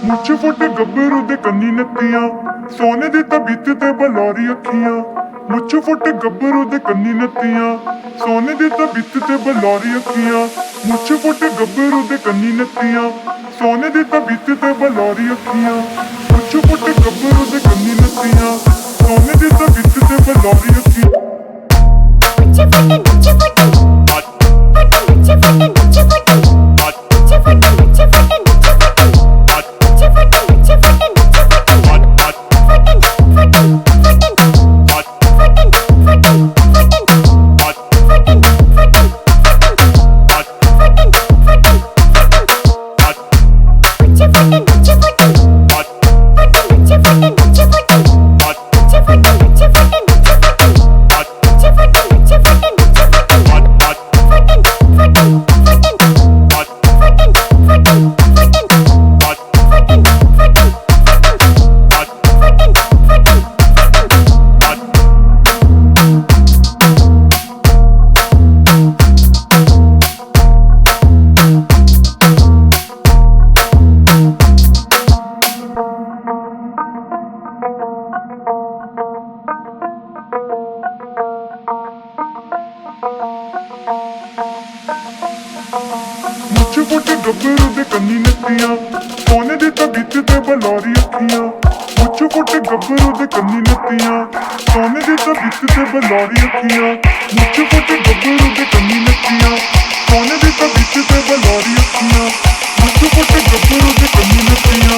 ਮੁੱਛ ਫੁੱਟ ਗੱਭਰੂ ਦੇ ਕੰਨੀ ਨੱਤੀਆਂ, ਸੋਨੇ ਦੀ ਤਬੀਤ ਤੇ ਬਲੌਰੀ ਅੱਖੀਆਂ। ਮੁੱਛ ਫੁੱਟ ਗੱਭਰੂ ਦੇ ਕੰਨੀ ਨੱਤੀਆਂ, ਸੋਨੇ ਦੀ ਤਬੀਤ ਤੇ ਬਲੌਰੀ ਅੱਖੀਆਂ। ਮੁੱਛ ਫੁੱਟ ਗੱਭਰੂ ਦੇ ਕੰਨੀ ਨੱਤੀਆਂ, ਸੋਨੇ ਦੀ ਤਬੀਤ ਤੇ ਬਲੌਰੀ ਅੱਖੀਆਂ। ਮੁੱਛ ਫੁੱਟ ਗੱਭਰੂ ਦੇ ਕੰਨੀ ਨੱਤੀਆਂ, ਸੋਨੇ ਦੀ ਤਬੀਤ ਤੇ ਬਲੌਰੀ ਅੱਖੀਆਂ। ਮੁੱਛ ਫੁੱਟ ਗੱਭਰੂ ਦੇ ਕੰਨੀ ਨੱਤੀਆਂ, ਸੋਨੇ ਦੀ ਤਬੀਤ ਤੇ ਬਲੌਰੀ ਅੱਖੀਆਂ। ਮੁੱਛ ਫੁੱਟ ਗੱਭਰੂ ਦੇ ਕੰਨੀ ਨੱਤੀਆਂ, ਸੋਨੇ ਦੀ ਤਬੀਤ ਤੇ ਬਲੌਰੀ ਅੱਖੀਆਂ। ਮੁੱਛ ਫੁੱਟ ਗੱਭਰੂ ਦੇ ਕੰਨੀ ਨੱਤੀਆਂ, ਸੋਨੇ ਦੀ ਤਬੀਤ ਤੇ ਬਲੌਰੀ ਅੱਖੀਆਂ। ਮੁੱਛ ਫੁੱਟ ਗੱਭਰੂ ਦੇ ਕੰਨੀ ਨੱਤੀਆਂ।